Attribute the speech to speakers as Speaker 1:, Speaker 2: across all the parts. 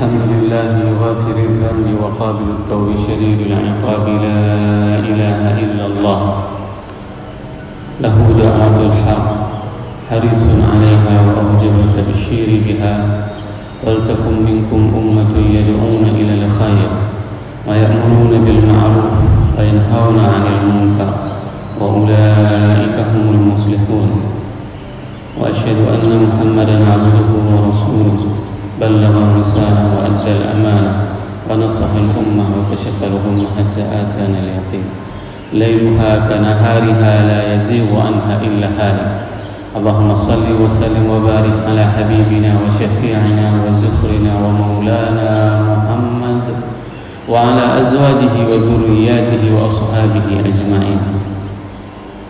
Speaker 1: الحمد لله غافر الذنب وقابل التوب شديد العقاب لا إله إلا الله له دعوة الحق حريص عليها وأوجب التبشير بها ولتكن منكم أمة يدعون إلى الخير ويأمرون بالمعروف وينهون عن المنكر وأولئك هم المفلحون وأشهد أن محمدا عبده ورسوله بلغ الرسالة وأدى الأمانة ونصح الأمة وكشف الغمة حتى آتانا اليقين ليلها كنهارها لا يزيغ عنها إلا هالك اللهم صل وسلم وبارك على حبيبنا وشفيعنا وزخرنا ومولانا محمد وعلى أزواجه وذرياته وأصحابه أجمعين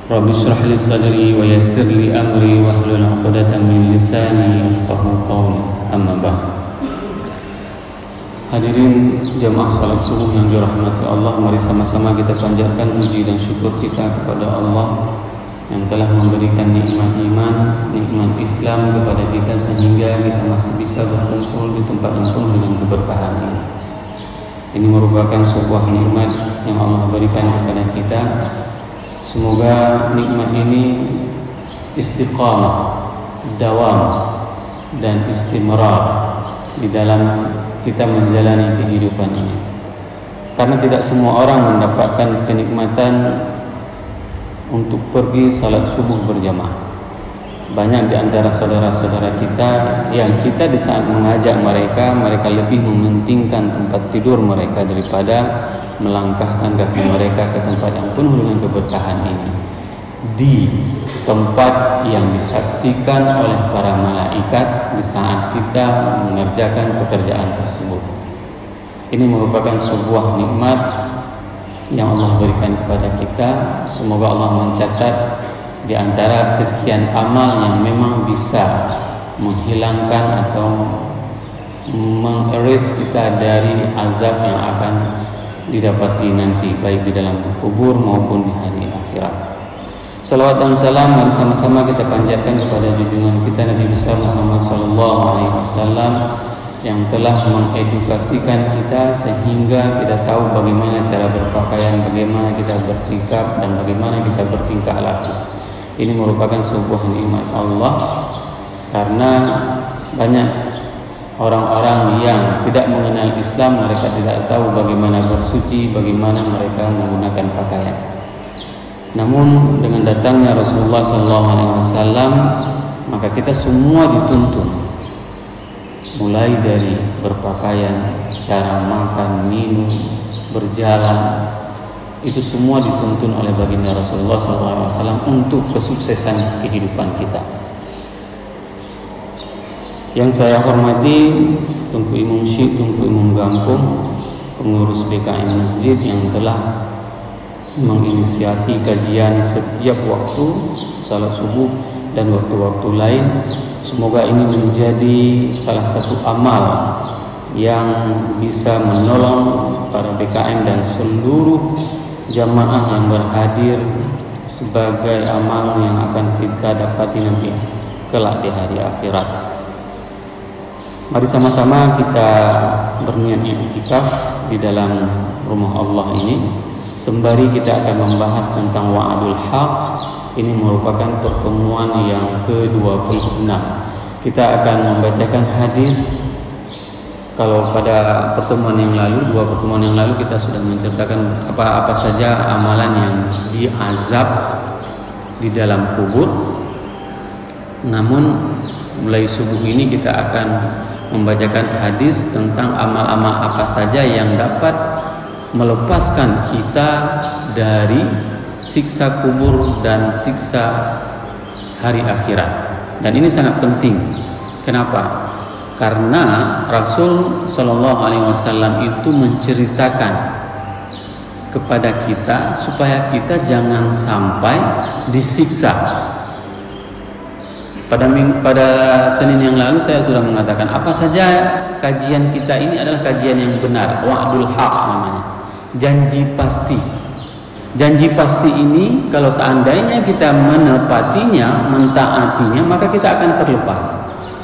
Speaker 1: رب اشرح لي صدري ويسر لي أمري واحلل عقدة من لساني يفقهوا قولي أما بعد. Hadirin jamaah salat subuh yang dirahmati Allah, mari sama-sama kita panjatkan puji dan syukur kita kepada Allah yang telah memberikan nikmat iman, nikmat Islam kepada kita sehingga kita masih bisa berkumpul di tempat yang penuh dengan keberkahan ini. Ini merupakan sebuah nikmat yang Allah berikan kepada kita. Semoga nikmat ini istiqamah, dawam dan istimrar di dalam kita menjalani kehidupan ini. Karena tidak semua orang mendapatkan kenikmatan untuk pergi salat subuh berjamaah. Banyak di antara saudara-saudara kita yang kita di saat mengajak mereka lebih mementingkan tempat tidur mereka daripada melangkahkan kaki mereka ke tempat yang penuh dengan keberkahan ini, di tempat yang disaksikan oleh para malaikat di saat kita mengerjakan pekerjaan tersebut. Ini merupakan sebuah nikmat yang Allah berikan kepada kita. Semoga Allah mencatat di antara sekian amal yang memang bisa menghilangkan atau mengeres kita dari azab yang akan didapati nanti, baik di dalam kubur maupun di hari akhirat. Salawat dan salam mari sama-sama kita panjatkan kepada junjungan kita Nabi besar Muhammad sallallahu alaihi wasallam yang telah mengedukasikan kita sehingga kita tahu bagaimana cara berpakaian, bagaimana kita bersikap dan bagaimana kita bertingkah laku. Ini merupakan sebuah nikmat Allah karena banyak orang-orang yang tidak mengenal Islam, mereka tidak tahu bagaimana bersuci, bagaimana mereka menggunakan pakaian. Namun dengan datangnya Rasulullah SAW, maka kita semua dituntun, mulai dari berpakaian, cara makan, minum, berjalan, itu semua dituntun oleh baginda Rasulullah SAW untuk kesuksesan kehidupan kita. Yang saya hormati Tunku Imam Syekh, Tunku Imam Gampung, pengurus BKM Masjid yang telah menginisiasi kajian setiap waktu salat subuh dan waktu-waktu lain. Semoga ini menjadi salah satu amal yang bisa menolong para BKM dan seluruh jamaah yang berhadir sebagai amal yang akan kita dapati nanti kelak di hari akhirat. Mari sama-sama kita berniat iktikaf di dalam rumah Allah ini. Sembari kita akan membahas tentang wa'adul haq. Ini merupakan pertemuan yang ke-26. Kita akan membacakan hadis. Kalau pada pertemuan yang lalu, dua pertemuan yang lalu kita sudah menceritakan apa saja amalan yang diazab di dalam kubur. Namun mulai subuh ini kita akan membacakan hadis tentang amal-amal apa saja yang dapat melepaskan kita dari siksa kubur dan siksa hari akhirat. Dan ini sangat penting. Kenapa? Karena Rasul Shallallahu Alaihi Wasallam itu menceritakan kepada kita supaya kita jangan sampai disiksa. Pada Senin yang lalu saya sudah mengatakan apa saja kajian kita ini adalah kajian yang benar, wa'dul haq namanya, janji pasti. Janji pasti ini kalau seandainya kita menepatinya, mentaatinya, maka kita akan terlepas.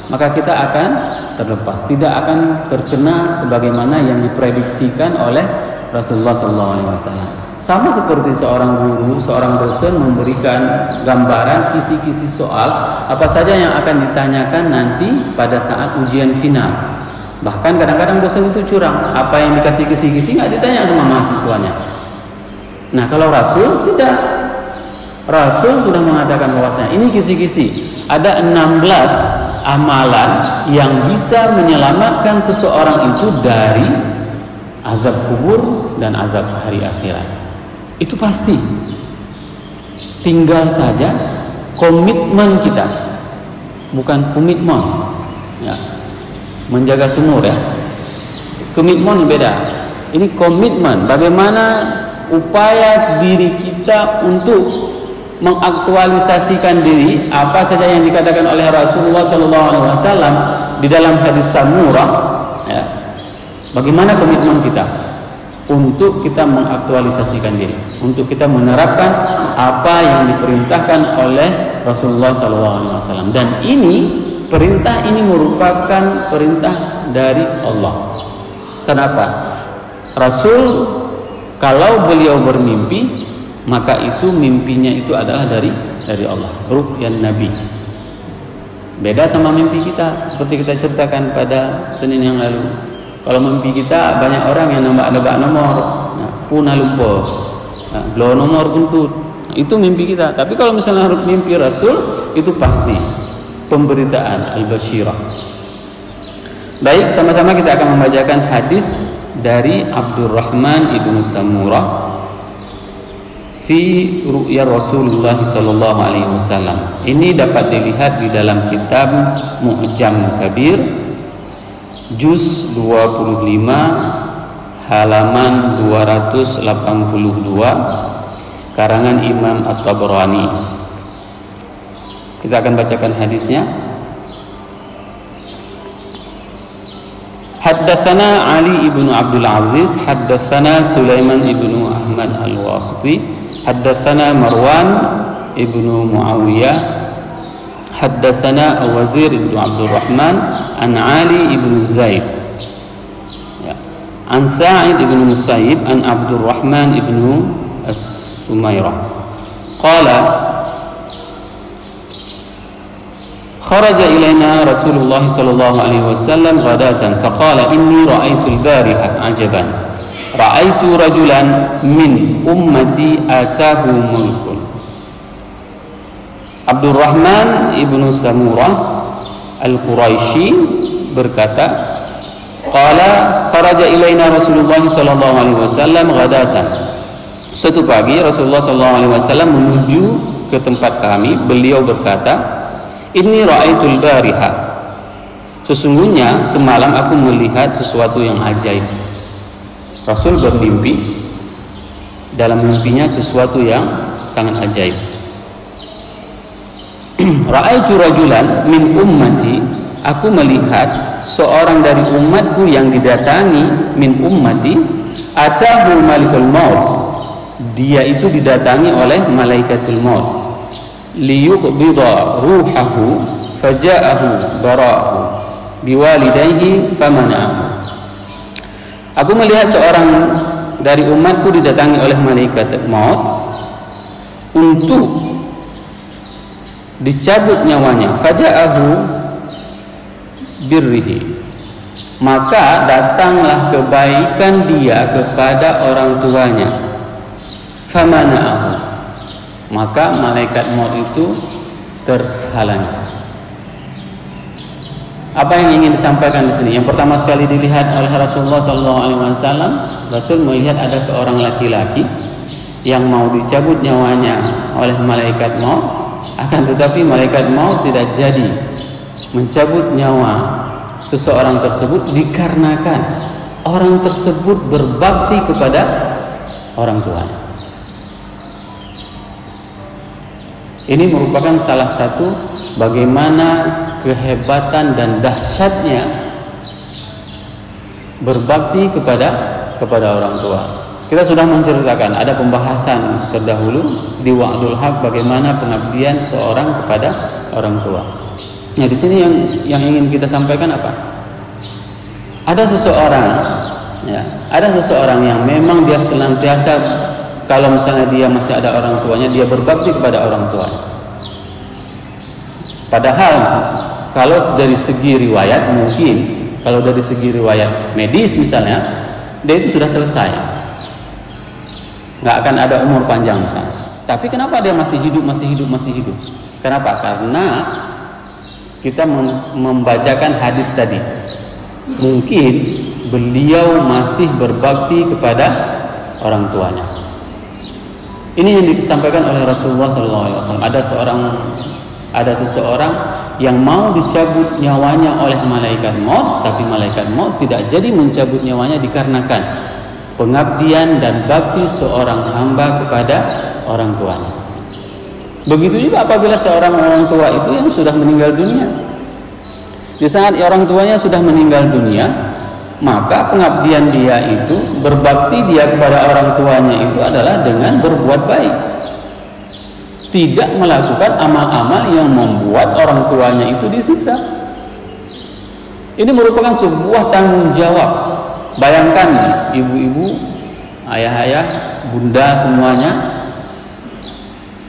Speaker 1: maka kita akan terlepas, tidak akan terkena sebagaimana yang diprediksikan oleh Rasulullah SAW. Sama seperti seorang guru, seorang dosen memberikan gambaran kisi-kisi soal apa saja yang akan ditanyakan nanti pada saat ujian final. Bahkan kadang-kadang dosen itu curang, apa yang dikasih kisi-kisi nggak ditanya sama mahasiswanya. Nah kalau Rasul tidak, Rasul sudah mengatakan bahwasanya ini kisi-kisi, ada 16 amalan yang bisa menyelamatkan seseorang itu dari azab kubur dan azab hari akhirat. Itu pasti. Tinggal saja komitmen kita, bukan komitmen ya, menjaga sumur ya. Komitmen beda. Ini komitmen, bagaimana upaya diri kita untuk mengaktualisasikan diri apa saja yang dikatakan oleh Rasulullah SAW di dalam hadis Samurah ya. Bagaimana komitmen kita untuk kita mengaktualisasikan diri, untuk kita menerapkan apa yang diperintahkan oleh Rasulullah SAW. Dan perintah ini merupakan perintah dari Allah. Kenapa? Rasul kalau beliau bermimpi, maka itu mimpinya itu adalah dari Allah, ru'yan Nabi. Beda sama mimpi kita, seperti kita ceritakan pada Senin yang lalu. Kalau mimpi kita banyak orang yang nambah nomor, punah lupa, blow nomor buntut, itu mimpi kita. Tapi kalau misalnya mimpi Rasul, itu pasti pemberitaan al-basyirah. Baik, sama-sama kita akan membacakan hadis dari Abdurrahman ibnu Samurah fi ru'ya Rasulullah sallallahu alaihi wasallam. Ini dapat dilihat di dalam kitab Mu'jam Kabir juz 25 halaman 282 karangan Imam At-Tabrani. Kita akan bacakan hadisnya. Haddatsana Ali ibnu Abdul Aziz, haddatsana Sulaiman ibnu Ahmad Al-Wasiti, haddatsana Marwan ibnu Muawiyah, haddatsana Al-Wazir ibnu Abdul Rahman an Ali ibnu Zaid ya. An Sa'id ibnu Musayyib an Abdul Rahman ibnu As-Sumairah qala kharaja ilaina Rasulullah sallallahu alaihi wasallam ghadatan faqala inni ra'aitu al-bariha ajaban ra'aitu rajulan min ummati atahu mulkun. Abdurrahman ibnu Samurah Al-Quraisy berkata, qala kharaja ilaina Rasulullah sallallahu alaihi wasallam ghadatan. Suatu pagi Rasulullah sallallahu alaihi wasallam menuju ke tempat kami. Beliau berkata, inni ra'aitul bariha. Sesungguhnya semalam aku melihat sesuatu yang ajaib. Rasul bermimpi, dalam mimpinya sesuatu yang sangat ajaib. Ra'aitu rajulan min ummati, aku melihat seorang dari umatku yang didatangi, min ummati atahu malikul maut, dia itu didatangi oleh malaikatul maut, liyuqbida ruhahu faja'ahu bara'ahu biwalidayhi famana'ahu. Aku melihat seorang dari umatku didatangi oleh malaikat maut untuk dicabut nyawanya, faja'ahu birrihi, maka datanglah kebaikan dia kepada orang tuanya, famana'ahu, maka malaikat maut itu terhalangi. Apa yang ingin disampaikan di sini? Yang pertama sekali dilihat oleh Rasulullah SAW, Rasul melihat ada seorang laki-laki yang mau dicabut nyawanya oleh malaikat maut. Akan tetapi malaikat maut tidak jadi mencabut nyawa seseorang tersebut dikarenakan orang tersebut berbakti kepada orang tuanya. Ini merupakan salah satu bagaimana kehebatan dan dahsyatnya berbakti kepada orang tua. Kita sudah menceritakan, ada pembahasan terdahulu di Wa'dul Haq bagaimana pengabdian seorang kepada orang tua. Nah, di sini yang ingin kita sampaikan apa? Ada seseorang yang memang dia senantiasa, kalau misalnya dia masih ada orang tuanya, dia berbakti kepada orang tuanya. Padahal kalau dari segi riwayat, mungkin kalau dari segi riwayat medis misalnya, dia itu sudah selesai, nggak akan ada umur panjang misalnya. Tapi kenapa dia masih hidup? Kenapa? Karena kita membacakan hadis tadi, mungkin beliau masih berbakti kepada orang tuanya. Ini yang disampaikan oleh Rasulullah SAW. Ada seseorang yang mau dicabut nyawanya oleh malaikat maut, tapi malaikat maut tidak jadi mencabut nyawanya dikarenakan pengabdian dan bakti seorang hamba kepada orang tuanya. Begitu juga apabila seorang orang tua itu yang sudah meninggal dunia. Di saat orang tuanya sudah meninggal dunia, maka pengabdian dia itu, berbakti dia kepada orang tuanya itu adalah dengan berbuat baik, tidak melakukan amal-amal yang membuat orang tuanya itu disiksa. Ini merupakan sebuah tanggung jawab. Bayangkan ibu-ibu, ayah-ayah, bunda semuanya,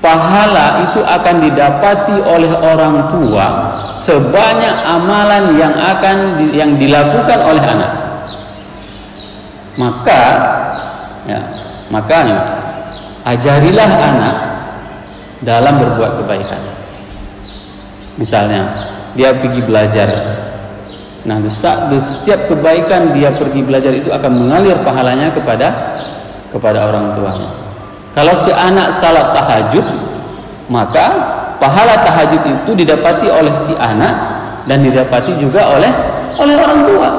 Speaker 1: pahala itu akan didapati oleh orang tua sebanyak amalan yang dilakukan oleh anak. Makanya ajarilah anak dalam berbuat kebaikan. Misalnya dia pergi belajar, nah di setiap kebaikan dia pergi belajar itu akan mengalir pahalanya kepada orang tuanya. Kalau si anak salat tahajud, maka pahala tahajud itu didapati oleh si anak dan didapati juga oleh orang tua.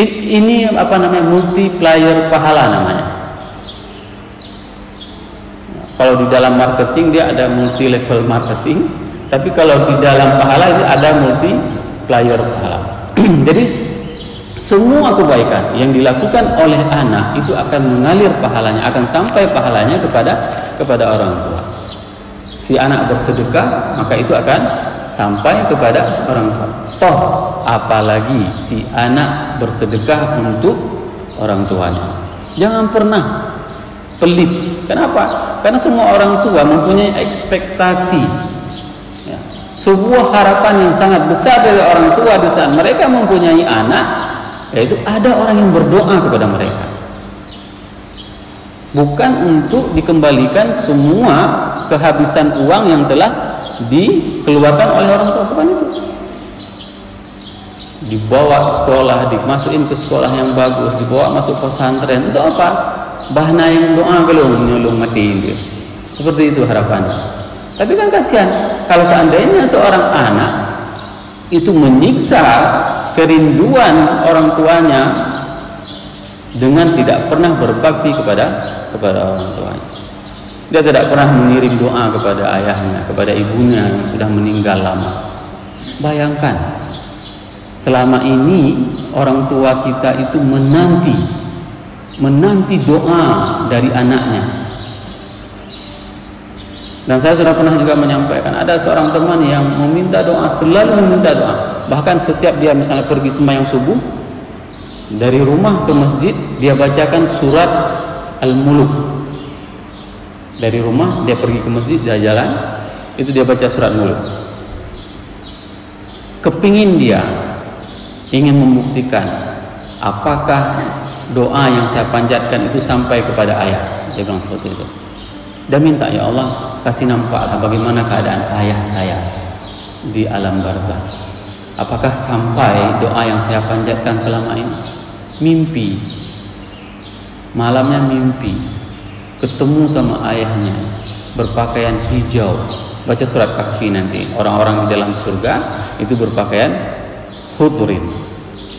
Speaker 1: Ini multiplier pahala namanya. Kalau di dalam marketing dia ada multi level marketing, tapi kalau di dalam pahala itu ada multiplier pahala. Jadi semua kebaikan yang dilakukan oleh anak itu akan mengalir pahalanya, akan sampai pahalanya kepada orang tua. Si anak bersedekah, maka itu akan sampai kepada orang tua. Toh apalagi si anak bersedekah untuk orang tuanya. Jangan pernah pelit. Kenapa? Karena semua orang tua mempunyai ekspektasi, sebuah harapan yang sangat besar dari orang tua di saat mereka mempunyai anak, yaitu ada orang yang berdoa kepada mereka. Bukan untuk dikembalikan semua kehabisan uang yang telah dikeluarkan oleh orang tua, bukan itu. Dibawa sekolah, dimasukin ke sekolah yang bagus, dibawa masuk pesantren, untuk apa? Bahna yang doa belum nyolong mati dia. Seperti itu harapannya. Tapi kan kasihan kalau seandainya seorang anak itu menyiksa kerinduan orang tuanya dengan tidak pernah berbakti kepada orang tuanya. Dia tidak pernah mengirim doa kepada ayahnya, kepada ibunya yang sudah meninggal lama. Bayangkan, selama ini orang tua kita itu menanti doa dari anaknya. Dan saya sudah pernah juga menyampaikan, ada seorang teman yang meminta doa, selalu meminta doa. Bahkan setiap dia misalnya pergi sembahyang subuh, dari rumah ke masjid dia bacakan surat Al-Muluk. Dari rumah dia pergi ke masjid, dia jalan, itu dia baca surat Muluk. Kepingin dia ingin membuktikan apakah doa yang saya panjatkan itu sampai kepada ayah. Dia bilang seperti itu. Dan minta, ya Allah, kasih nampaklah bagaimana keadaan ayah saya di alam barzakh. Apakah sampai doa yang saya panjatkan selama ini? Mimpi, malamnya mimpi ketemu sama ayahnya berpakaian hijau. Baca surat Kahfi nanti, orang-orang di dalam surga itu berpakaian hudrin,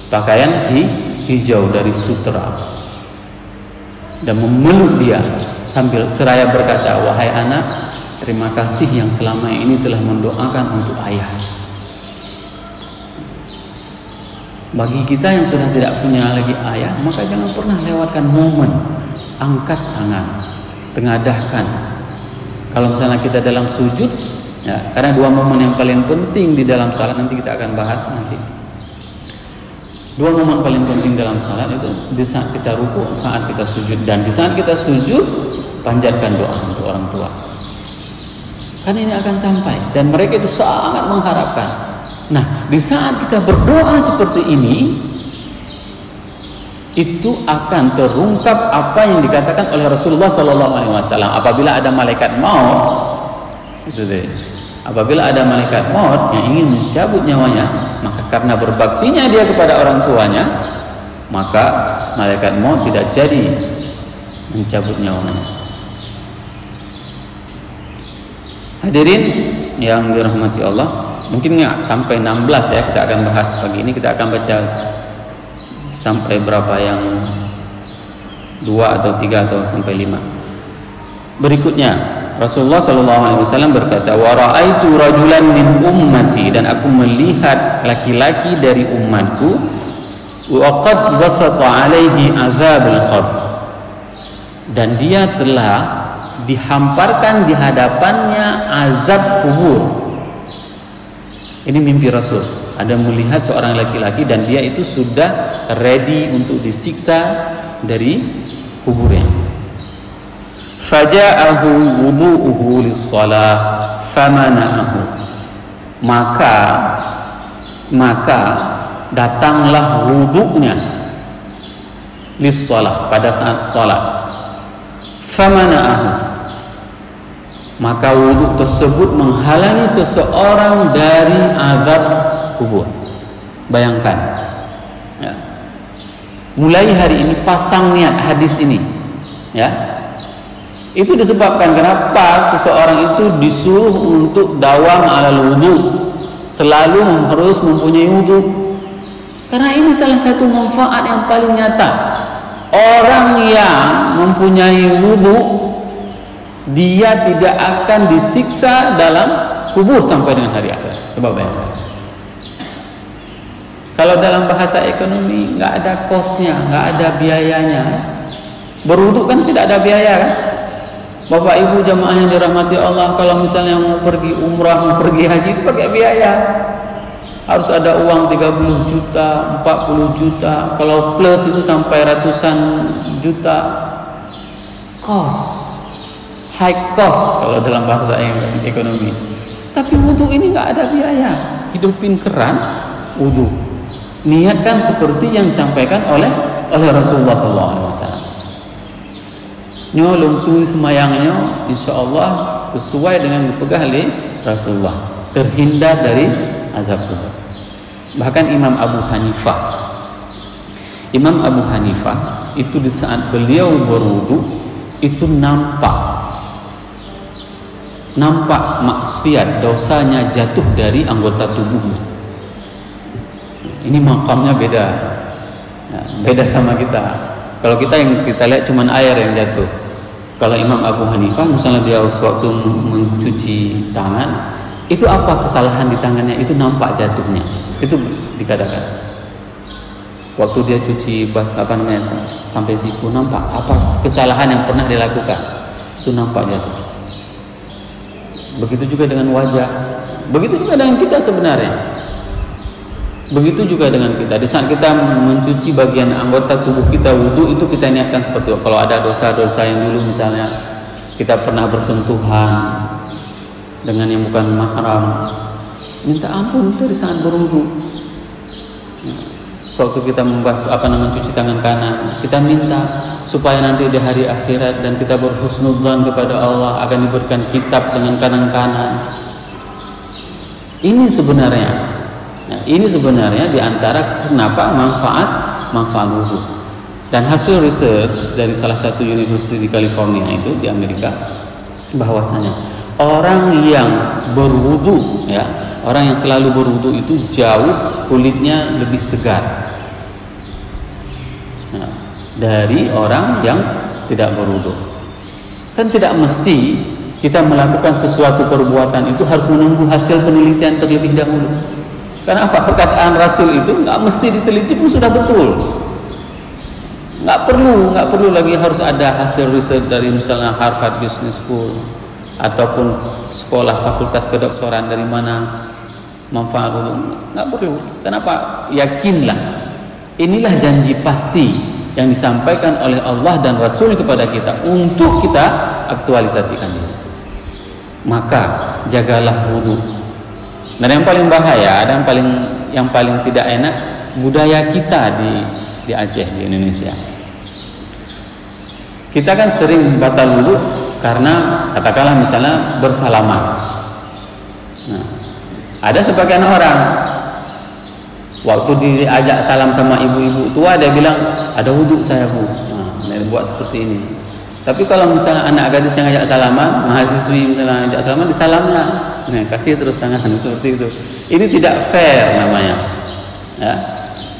Speaker 1: pakaian hijau dari sutra, dan memeluk dia sambil seraya berkata, wahai anak, terima kasih yang selama ini telah mendoakan untuk ayah. Bagi kita yang sudah tidak punya lagi ayah, maka jangan pernah lewatkan momen angkat tangan, tengadahkan. Kalau misalnya kita dalam sujud, Ya, karena dua momen yang paling penting di dalam salat nanti kita akan bahas nanti. Dua momen paling penting dalam salat itu di saat kita ruku, saat kita sujud, dan di saat kita sujud panjatkan doa untuk orang tua. Karena ini akan sampai dan mereka itu sangat mengharapkan. Nah, di saat kita berdoa seperti ini itu akan terungkap apa yang dikatakan oleh Rasulullah SAW. Apabila ada malaikat maut, itu deh. Apabila ada malaikat maut yang ingin mencabut nyawanya, maka karena berbaktinya dia kepada orang tuanya, maka malaikat maut tidak jadi mencabut nyawanya. Hadirin yang dirahmati Allah, mungkin nggak sampai 16 ya kita akan bahas pagi ini. Kita akan baca sampai berapa, yang 2 atau 3 atau sampai 5. Berikutnya Rasulullah SAW berkata, wa ra'aitu rajulan min ummati, dan aku melihat laki-laki dari umatku, wa qad basata alaihi azabul qabr, dan dia telah dihamparkan di hadapannya azab kubur. Ini mimpi Rasul. Ada melihat seorang laki-laki dan dia itu sudah ready untuk disiksa dari kuburnya. Faja'ahu wudu'uhu lis-shalah famana'ahu, maka datanglah wudu'nya lis-shalah, pada saat salat. Famana'ahu, maka wudu tersebut menghalangi seseorang dari azab kubur. Bayangkan ya. Mulai hari ini pasang niat hadis ini ya. Itu disebabkan kenapa seseorang itu disuruh untuk dawam alal wudu, selalu harus mempunyai wudu. Karena ini salah satu manfaat yang paling nyata. Orang yang mempunyai wudu, dia tidak akan disiksa dalam kubur sampai dengan hari akhir. Coba bayangkan. Kalau dalam bahasa ekonomi nggak ada kosnya, nggak ada biayanya. Berwudu kan tidak ada biaya kan? Bapak Ibu jamaah yang dirahmati Allah, kalau misalnya mau pergi umrah, mau pergi haji itu pakai biaya. Harus ada uang 30 juta, 40 juta, kalau plus itu sampai ratusan juta. Cost, high cost kalau dalam bahasa ekonomi. Tapi wudu ini nggak ada biaya. Hidupin keran, wudu. Niatkan seperti yang disampaikan oleh Rasulullah SAW. Nyolong tu semayangnya insyaallah sesuai dengan dipegang oleh Rasulullah, terhindar dari azab kubur. Bahkan Imam Abu Hanifah itu di saat beliau berwudu itu nampak maksiat, dosanya jatuh dari anggota tubuhnya. Ini makamnya beda ya, beda sama kita. Kalau kita yang kita lihat cuma air yang jatuh. Kalau Imam Abu Hanifah misalnya dia sewaktu mencuci tangan, itu apa kesalahan di tangannya itu nampak jatuhnya. Itu dikatakan. Waktu dia cuci sampai siku, nampak apa kesalahan yang pernah dilakukan. Itu nampak jatuh. Begitu juga dengan wajah. Begitu juga dengan kita sebenarnya. Begitu juga dengan kita. Di saat kita mencuci bagian anggota tubuh kita, wudu, itu kita niatkan seperti itu. Kalau ada dosa-dosa yang dulu misalnya kita pernah bersentuhan dengan yang bukan mahram, minta ampun dari saat berwudu. Sewaktu kita mencuci tangan kanan, kita minta supaya nanti di hari akhirat dan kita berhusnudzan kepada Allah akan diberikan kitab dengan kanan kanan. Ini sebenarnya. Nah, ini sebenarnya diantara kenapa manfaat wudu. Dan hasil research dari salah satu universitas di California itu di Amerika, bahwasanya orang yang berwudu ya, orang yang selalu berwudu itu jauh kulitnya lebih segar dari orang yang tidak berwudu. Kan tidak mesti kita melakukan sesuatu perbuatan itu harus menunggu hasil penelitian terlebih dahulu. Karena apa? Perkataan Rasul itu nggak mesti diteliti pun sudah betul. Nggak perlu lagi harus ada hasil riset dari misalnya Harvard Business School ataupun sekolah fakultas kedokteran dari mana manfaat wudu, nggak perlu. Kenapa? Yakinlah, inilah janji pasti yang disampaikan oleh Allah dan Rasul kepada kita untuk kita aktualisasikan. Maka jagalah wudu. Dan yang paling bahaya dan yang paling tidak enak budaya kita di Aceh, di Indonesia. Kita kan sering batal wudu karena katakanlah misalnya bersalaman. Nah, ada sebagian orang waktu diajak salam sama ibu-ibu tua dia bilang ada wudu saya bu. Nah, dia buat seperti ini. Tapi kalau misalnya anak gadis yang ajak salaman, mahasiswi misalnya ajak salaman, disalamnya, nah, kasih terus tangan seperti itu. Ini tidak fair namanya, ya,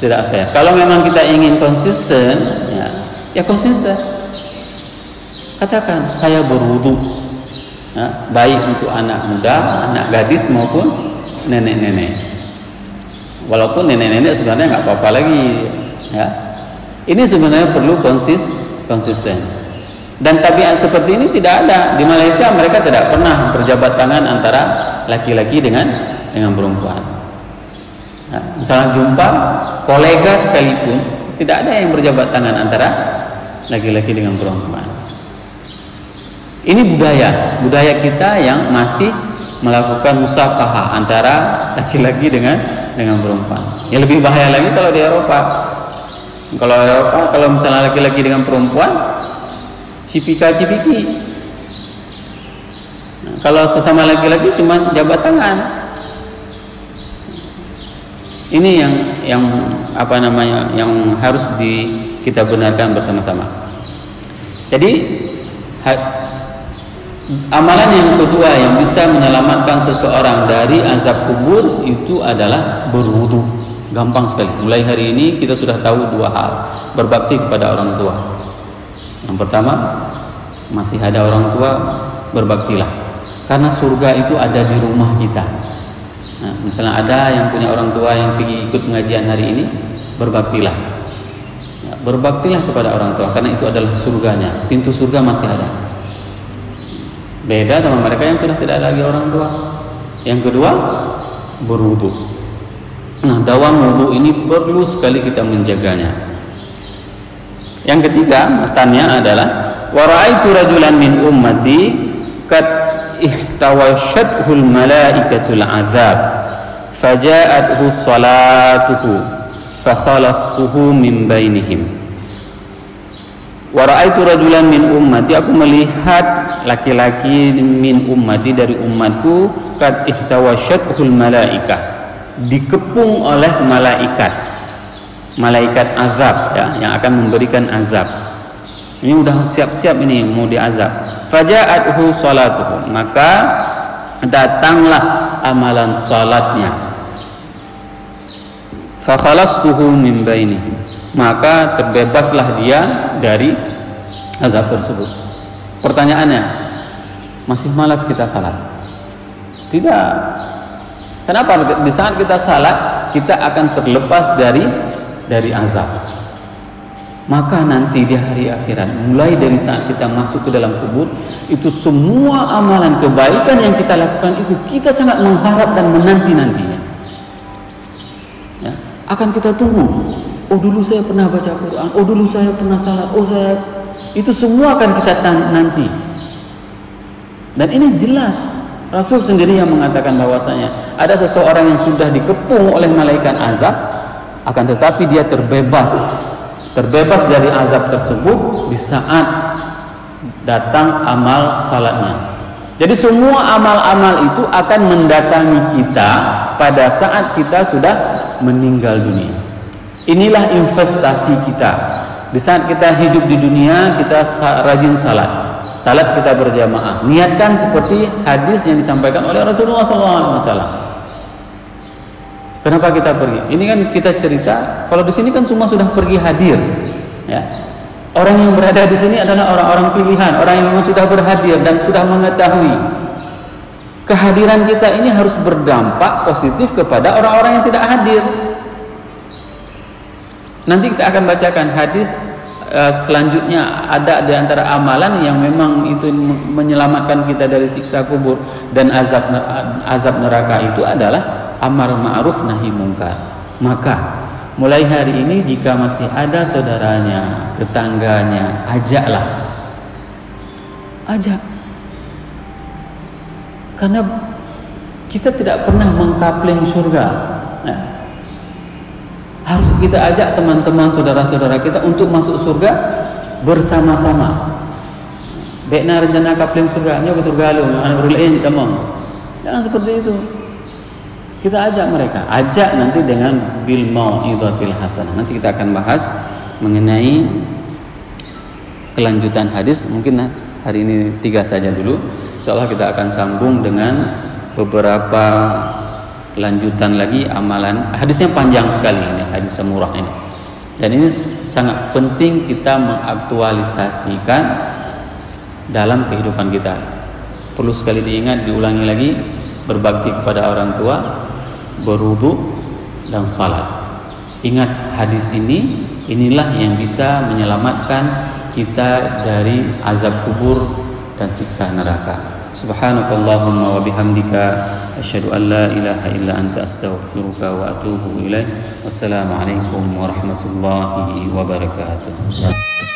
Speaker 1: tidak fair. Kalau memang kita ingin konsisten, ya konsisten. Katakan saya berwudu, ya, baik untuk anak muda, anak gadis maupun nenek-nenek. Walaupun nenek-nenek sebenarnya nggak apa-apa lagi, ya. Ini sebenarnya perlu konsisten. Dan tabiat seperti ini tidak ada di Malaysia. Mereka tidak pernah berjabat tangan antara laki-laki dengan perempuan. Nah, misalnya jumpa kolega sekalipun tidak ada yang berjabat tangan antara laki-laki dengan perempuan. Ini budaya kita yang masih melakukan musafahah antara laki-laki dengan perempuan. Yang lebih bahaya lagi kalau di Eropa. Kalau misalnya laki-laki dengan perempuan cipika-cipiki. Nah, kalau sesama laki-laki cuma jabat tangan. Ini yang apa namanya, yang harus kita benarkan bersama-sama. Jadi amalan yang kedua yang bisa menyelamatkan seseorang dari azab kubur itu adalah berwudu. Gampang sekali. Mulai hari ini kita sudah tahu dua hal. Berbakti kepada orang tua. Yang pertama, masih ada orang tua, berbaktilah. Karena surga itu ada di rumah kita. Nah, misalnya ada yang punya orang tua yang pergi ikut pengajian hari ini, berbaktilah. Ya, berbaktilah kepada orang tua, karena itu adalah surganya. Pintu surga masih ada. Beda sama mereka yang sudah tidak ada lagi orang tua. Yang kedua, berwudu. Nah, dawam wudu ini perlu sekali kita menjaganya. Yang ketiga, matanya adalah wa ra'aitu rajulan min ummati qad ihtawashathul malaikatul azab faja'athu salatuhu fakhalastuhu min bainihim. Wa ra'aitu rajulan min ummati, aku melihat laki-laki min ummati dari umatku qad ihtawashathul malaikah, dikepung oleh malaikat azab, ya, yang akan memberikan azab. Ini udah siap-siap ini mau diazab. Faja'athu salatuhu, maka datanglah amalan salatnya. Fakhalastuhu min bainihim, maka terbebaslah dia dari azab tersebut. Pertanyaannya, masih malas kita salat? Tidak. Kenapa? Di saat kita salat, kita akan terlepas dari azab. Maka nanti di hari akhirat, mulai dari saat kita masuk ke dalam kubur, itu semua amalan kebaikan yang kita lakukan itu kita sangat mengharap dan menanti-nantinya, ya, akan kita tunggu. Oh, dulu saya pernah baca Quran, oh dulu saya pernah salat, itu semua akan kita nanti. Dan ini jelas Rasul sendiri yang mengatakan bahwasanya ada seseorang yang sudah dikepung oleh malaikat azab, akan tetapi dia terbebas dari azab tersebut di saat datang amal salatnya. Jadi semua amal-amal itu akan mendatangi kita pada saat kita sudah meninggal dunia. Inilah investasi kita. Di saat kita hidup di dunia, kita rajin salat kita berjamaah. Niatkan seperti hadis yang disampaikan oleh Rasulullah SAW. Kenapa kita pergi? Ini kan kita cerita. Kalau di sini kan semua sudah pergi hadir, ya. Orang yang berada di sini adalah orang-orang pilihan, orang yang memang sudah berhadir dan sudah mengetahui. Kehadiran kita ini harus berdampak positif kepada orang-orang yang tidak hadir. Nanti kita akan bacakan hadis
Speaker 2: selanjutnya ada di antara amalan yang memang itu menyelamatkan kita dari siksa kubur dan azab neraka itu adalah amar ma'ruf nahi mungkar. Maka mulai hari ini jika masih ada saudaranya, tetangganya, ajak. Karena kita tidak pernah mengkapling surga. Nah, harus kita ajak teman-teman, saudara-saudara kita untuk masuk surga bersama-sama. Bekna rencana kapling surga, nyo ke surga lu, anak berlain kita mau. Jangan seperti itu. Kita ajak mereka, ajak nanti dengan bil mau'izatil hasanah. Nanti kita akan bahas mengenai kelanjutan hadis. Mungkin hari ini 3 saja dulu. Insyaallah kita akan sambung dengan beberapa lanjutan lagi amalan. Hadisnya panjang sekali ini, hadis Samurah ini. Dan ini sangat penting kita mengaktualisasikan dalam kehidupan kita. Perlu sekali diingat, diulangi lagi, berbakti kepada orang tua, berwudu dan salat. Ingat hadis ini, inilah yang bisa menyelamatkan kita dari azab kubur dan siksa neraka. Subhanakallahumma wa bihamdika asyhadu an la ilaha illa anta astaghfiruka wa atubu ilaik. Wassalamualaikum warahmatullahi wabarakatuh.